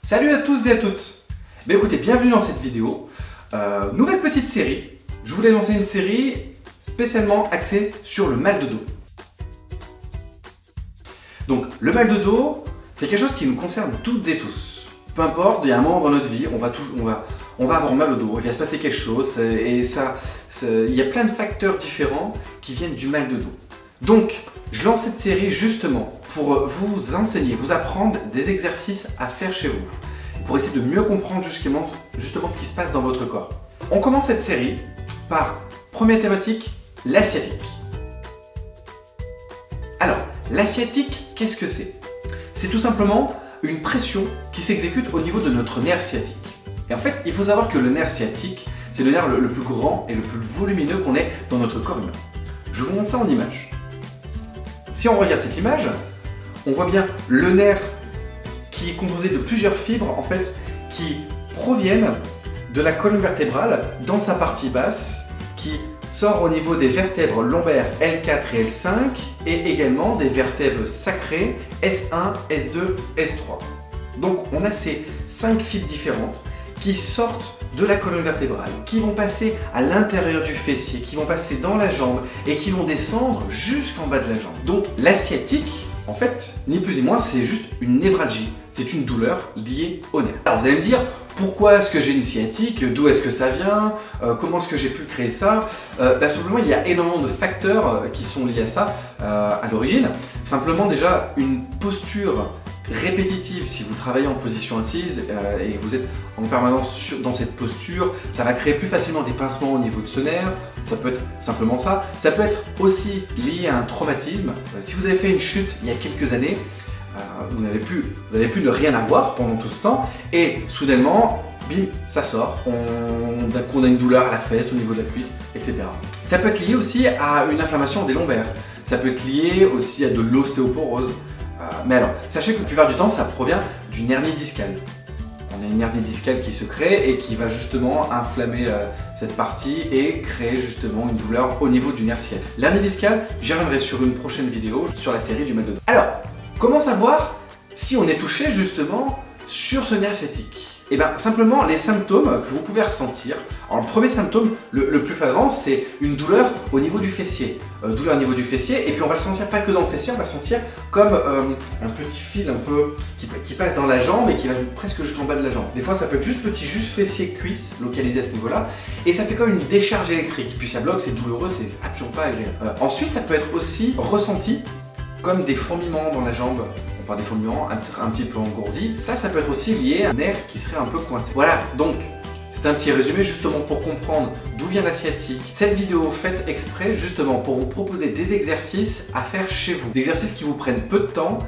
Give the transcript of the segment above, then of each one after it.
Salut à tous et à toutes. Écoutez, bienvenue dans cette vidéo. Nouvelle petite série. Je voulais lancer une série spécialement axée sur le mal de dos. Donc le mal de dos, c'est quelque chose qui nous concerne toutes et tous. Peu importe, il y a un moment dans notre vie, on va avoir mal au dos, il va se passer quelque chose et il y a plein de facteurs différents qui viennent du mal de dos. Donc, je lance cette série justement pour vous enseigner, vous apprendre des exercices à faire chez vous, pour essayer de mieux comprendre justement ce qui se passe dans votre corps. On commence cette série par première thématique, la sciatique. Alors, la sciatique, qu'est-ce que c'est? C'est tout simplement une pression qui s'exécute au niveau de notre nerf sciatique. Et en fait, il faut savoir que le nerf sciatique, c'est le nerf le plus grand et le plus volumineux qu'on ait dans notre corps humain. Je vous montre ça en image. Si on regarde cette image, on voit bien le nerf qui est composé de plusieurs fibres en fait, qui proviennent de la colonne vertébrale dans sa partie basse, qui sort au niveau des vertèbres lombaires L4 et L5 et également des vertèbres sacrées S1, S2, S3. Donc on a ces 5 fibres différentes qui sortent de la colonne vertébrale, qui vont passer à l'intérieur du fessier, qui vont passer dans la jambe et qui vont descendre jusqu'en bas de la jambe. Donc la sciatique, en fait, ni plus ni moins, c'est juste une névralgie. C'est une douleur liée au nerf. Alors vous allez me dire, pourquoi est-ce que j'ai une sciatique? D'où est-ce que ça vient? Comment est-ce que j'ai pu créer ça? Simplement, il y a énormément de facteurs qui sont liés à ça à l'origine. Simplement déjà, une posture répétitive, si vous travaillez en position assise et vous êtes en permanence dans cette posture, ça va créer plus facilement des pincements au niveau de ce nerf. Ça peut être simplement ça. Ça peut être aussi lié à un traumatisme. Si vous avez fait une chute il y a quelques années, vous avez pu ne rien avoir pendant tout ce temps et soudainement, bim, ça sort. D'un coup, on a une douleur à la fesse, au niveau de la cuisse, etc. Ça peut être lié aussi à une inflammation des lombaires. Ça peut être lié aussi à de l'ostéoporose. Mais alors, sachez que la plupart du temps, ça provient d'une hernie discale. On a une hernie discale qui se crée et qui va justement inflammer cette partie et créer justement une douleur au niveau du nerf sciatique. L'hernie discale, j'y reviendrai sur une prochaine vidéo sur la série du mal de dos. Alors, comment savoir si on est touché justement sur ce nerf sciatique? Et bien simplement les symptômes que vous pouvez ressentir. Alors le premier symptôme, le plus flagrant, c'est une douleur au niveau du fessier. Douleur au niveau du fessier, et puis on va le sentir pas que dans le fessier, on va le sentir comme un petit fil un peu qui passe dans la jambe et qui va presque jusqu'en bas de la jambe. Des fois ça peut être juste petit, juste fessier, cuisse, localisé à ce niveau-là, et ça fait comme une décharge électrique. Puis ça bloque, c'est douloureux, c'est absolument pas agréable. Ensuite ça peut être aussi ressenti comme des fourmillements dans la jambe. Par des fourmillements un petit peu engourdis. Ça peut être aussi lié à un nerf qui serait un peu coincé. Voilà, donc c'est un petit résumé justement pour comprendre d'où vient la sciatique. Cette vidéo faite exprès justement pour vous proposer des exercices à faire chez vous. Des exercices qui vous prennent peu de temps,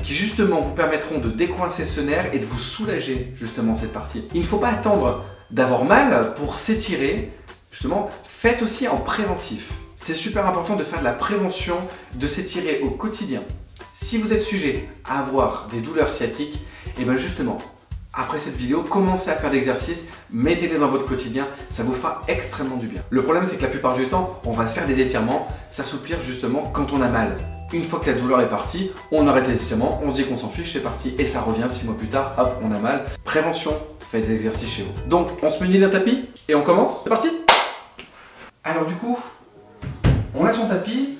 qui justement vous permettront de décoincer ce nerf et de vous soulager justement cette partie. Il ne faut pas attendre d'avoir mal pour s'étirer. Justement, faites aussi en préventif. C'est super important de faire de la prévention, de s'étirer au quotidien. Si vous êtes sujet à avoir des douleurs sciatiques, et bien justement, après cette vidéo, commencez à faire d'exercices, mettez-les dans votre quotidien, ça vous fera extrêmement du bien. Le problème, c'est que la plupart du temps, on va se faire des étirements, s'assouplir justement quand on a mal. Une fois que la douleur est partie, on arrête les étirements, on se dit qu'on s'en fiche, c'est parti, et ça revient 6 mois plus tard, hop, on a mal. Prévention, faites des exercices chez vous. Donc, on se munit d'un tapis, et on commence, c'est parti. Alors du coup, on a son tapis,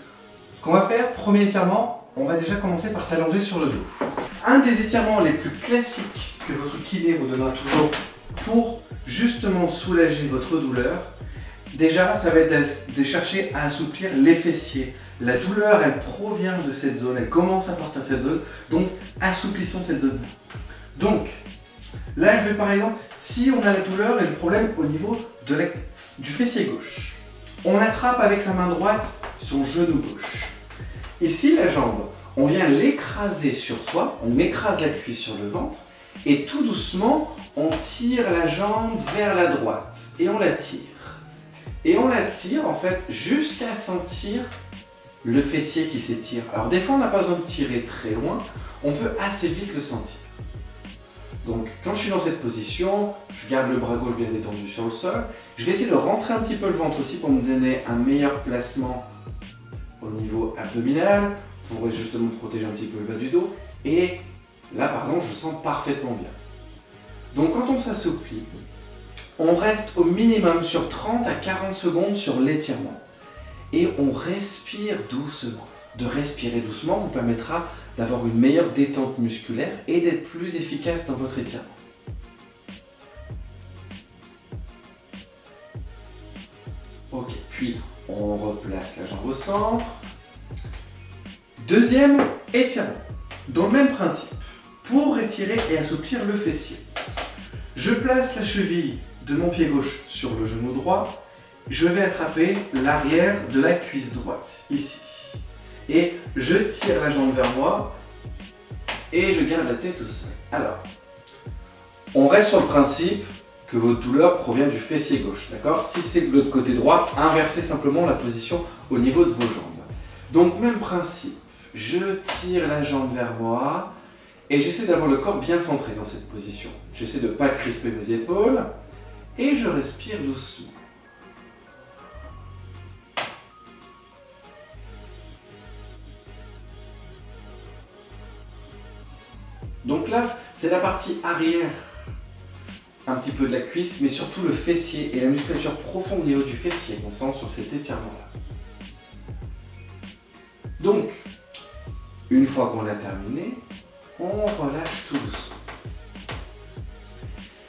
ce qu'on va faire, premier étirement, on va déjà commencer par s'allonger sur le dos. Un des étirements les plus classiques que votre kiné vous donnera toujours pour justement soulager votre douleur, déjà ça va être de chercher à assouplir les fessiers. La douleur, elle provient de cette zone, elle commence à partir de cette zone, donc assouplissons cette zone. Donc, là je vais par exemple, si on a la douleur et le problème au niveau du fessier gauche, on attrape avec sa main droite son genou gauche. Ici, la jambe, on vient l'écraser sur soi, on écrase la cuisse sur le ventre et tout doucement, on tire la jambe vers la droite et on la tire. Et on la tire en fait jusqu'à sentir le fessier qui s'étire. Alors des fois, on n'a pas besoin de tirer très loin, on peut assez vite le sentir. Donc quand je suis dans cette position, je garde le bras gauche bien détendu sur le sol, je vais essayer de rentrer un petit peu le ventre aussi pour me donner un meilleur placement au niveau abdominal, pour justement protéger un petit peu le bas du dos. Et là, par exemple, je sens parfaitement bien. Donc quand on s'assouplit, on reste au minimum sur 30 à 40 secondes sur l'étirement. Et on respire doucement. De respirer doucement vous permettra d'avoir une meilleure détente musculaire et d'être plus efficace dans votre étirement. Ok, puis on replace la jambe au centre. Deuxième étirement. Dans le même principe, pour étirer et assouplir le fessier, je place la cheville de mon pied gauche sur le genou droit. Je vais attraper l'arrière de la cuisse droite, ici. Et je tire la jambe vers moi et je garde la tête au sol. Alors, on reste sur le principe que votre douleur provient du fessier gauche, d'accord? Si c'est de l'autre côté droit, inversez simplement la position au niveau de vos jambes. Donc, même principe, je tire la jambe vers moi et j'essaie d'avoir le corps bien centré dans cette position. J'essaie de ne pas crisper mes épaules et je respire doucement. Donc là, c'est la partie arrière, un petit peu de la cuisse, mais surtout le fessier et la musculature profonde au niveau du fessier qu'on sent sur cet étirement-là. Donc, une fois qu'on l'a terminé, on relâche tout doucement.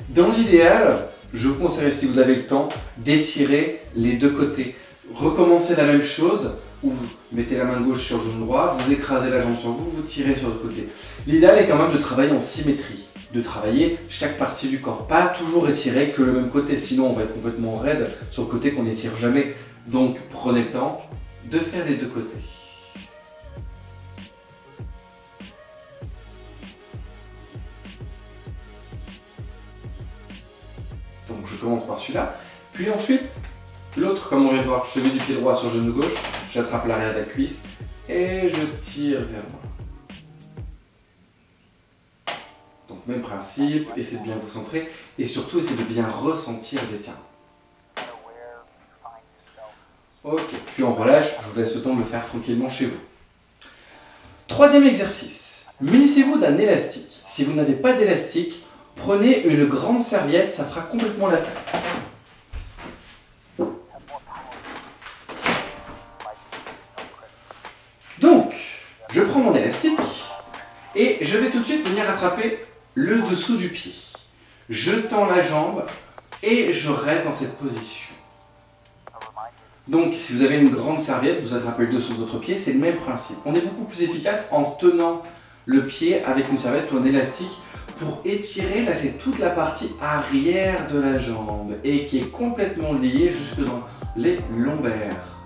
Dans l'idéal, je vous conseille, si vous avez le temps, d'étirer les deux côtés. Recommencez la même chose, où vous mettez la main gauche sur le genou droit, vous écrasez la jambe sur vous, vous tirez sur le côté. L'idéal est quand même de travailler en symétrie, de travailler chaque partie du corps. Pas toujours étirer que le même côté, sinon on va être complètement raide sur le côté qu'on n'étire jamais. Donc prenez le temps de faire les deux côtés. Donc je commence par celui-là, puis ensuite l'autre, comme on vient de voir, cheville du pied droit sur genou gauche, j'attrape l'arrière de la cuisse et je tire vers moi. Donc même principe, essayez de bien vous centrer et surtout essayez de bien ressentir l'étirement. Ok, puis on relâche, je vous laisse le temps de le faire tranquillement chez vous. Troisième exercice, munissez-vous d'un élastique. Si vous n'avez pas d'élastique, prenez une grande serviette, ça fera complètement l'affaire. Donc, je prends mon élastique et je vais tout de suite venir attraper le dessous du pied. Je tends la jambe et je reste dans cette position. Donc, si vous avez une grande serviette, vous attrapez le dessous de votre pied, c'est le même principe. On est beaucoup plus efficace en tenant le pied avec une serviette ou un élastique pour étirer. Là, c'est toute la partie arrière de la jambe et qui est complètement liée jusque dans les lombaires.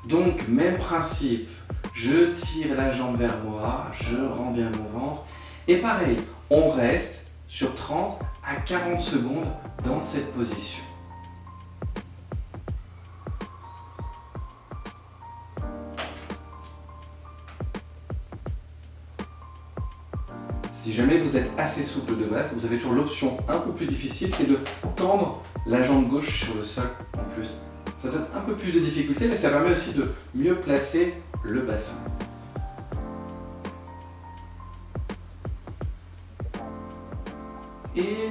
Donc, même principe. Je tire la jambe vers moi, je rends bien mon ventre. Et pareil, on reste sur 30 à 40 secondes dans cette position. Si jamais vous êtes assez souple de base, vous avez toujours l'option un peu plus difficile qui est de tendre la jambe gauche sur le sol en plus. Ça donne un peu plus de difficulté, mais ça permet aussi de mieux placer le bassin. Et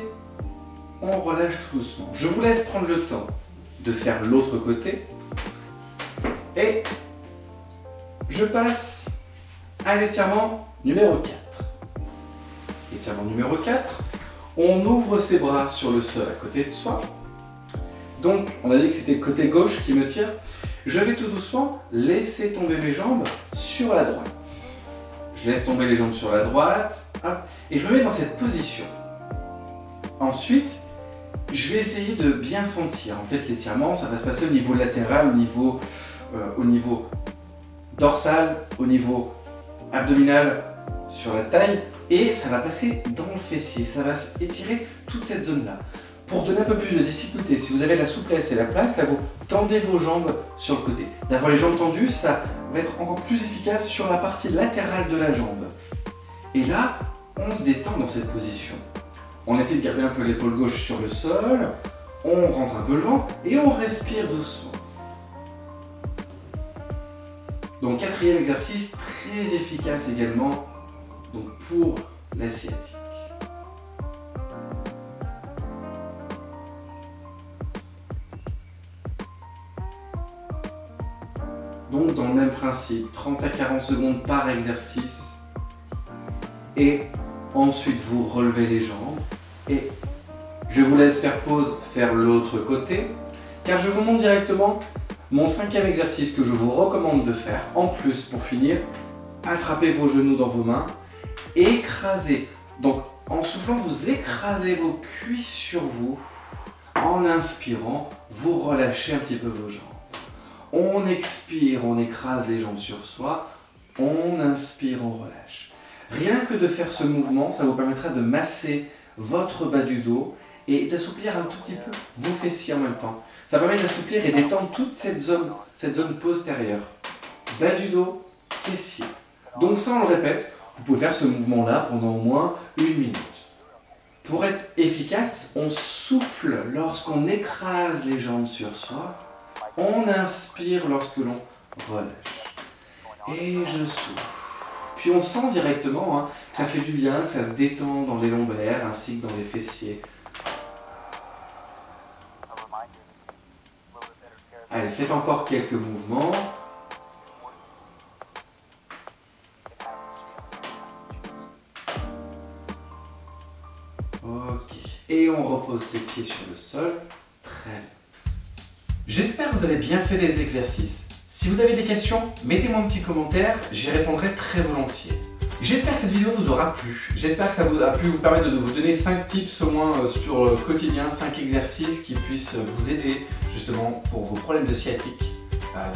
on relâche tout doucement. Je vous laisse prendre le temps de faire l'autre côté. Et je passe à l'étirement numéro 4. Étirement numéro 4, on ouvre ses bras sur le sol à côté de soi. Donc, on a dit que c'était le côté gauche qui me tire. Je vais tout doucement laisser tomber mes jambes sur la droite. Je laisse tomber les jambes sur la droite, hop, et je me mets dans cette position. Ensuite, je vais essayer de bien sentir. En fait, l'étirement, ça va se passer au niveau latéral, au niveau dorsal, au niveau abdominal, sur la taille, et ça va passer dans le fessier. Ça va étirer toute cette zone-là. Pour donner un peu plus de difficulté, si vous avez la souplesse et la place, là vous tendez vos jambes sur le côté. D'avoir les jambes tendues, ça va être encore plus efficace sur la partie latérale de la jambe. Et là, on se détend dans cette position. On essaie de garder un peu l'épaule gauche sur le sol, on rentre un peu le ventre et on respire doucement. Donc quatrième exercice, très efficace également donc pour l'asiatique. Donc dans le même principe, 30 à 40 secondes par exercice. Et ensuite vous relevez les jambes. Et je vous laisse faire pause, faire l'autre côté. Car je vous montre directement mon 5e exercice que je vous recommande de faire. En plus, pour finir, attrapez vos genoux dans vos mains. Écrasez. Donc en soufflant, vous écrasez vos cuisses sur vous. En inspirant, vous relâchez un petit peu vos jambes. On expire, on écrase les jambes sur soi. On inspire, on relâche. Rien que de faire ce mouvement, ça vous permettra de masser votre bas du dos et d'assouplir un tout petit peu vos fessiers en même temps. Ça permet d'assouplir et d'étendre toute cette zone postérieure. Bas du dos, fessiers. Donc ça, on le répète, vous pouvez faire ce mouvement-là pendant au moins 1 minute. Pour être efficace, on souffle lorsqu'on écrase les jambes sur soi. On inspire lorsque l'on relâche. Et je souffle. Puis on sent directement que ça fait du bien, que ça se détend dans les lombaires ainsi que dans les fessiers. Allez, faites encore quelques mouvements. Ok. Et on repose ses pieds sur le sol. Très bien. J'espère que vous avez bien fait les exercices. Si vous avez des questions, mettez-moi un petit commentaire, j'y répondrai très volontiers. J'espère que cette vidéo vous aura plu. J'espère que ça a pu vous permettre de vous donner 5 tips au moins sur le quotidien, 5 exercices qui puissent vous aider justement pour vos problèmes de sciatique.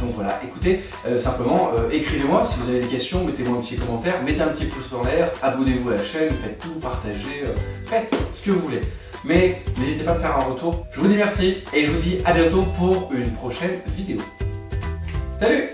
Donc voilà, écoutez, simplement écrivez-moi si vous avez des questions, mettez-moi un petit commentaire, mettez un petit pouce en l'air, abonnez-vous à la chaîne, faites tout, partagez, faites ce que vous voulez. Mais n'hésitez pas à me faire un retour. Je vous dis merci et je vous dis à bientôt pour une prochaine vidéo. Salut!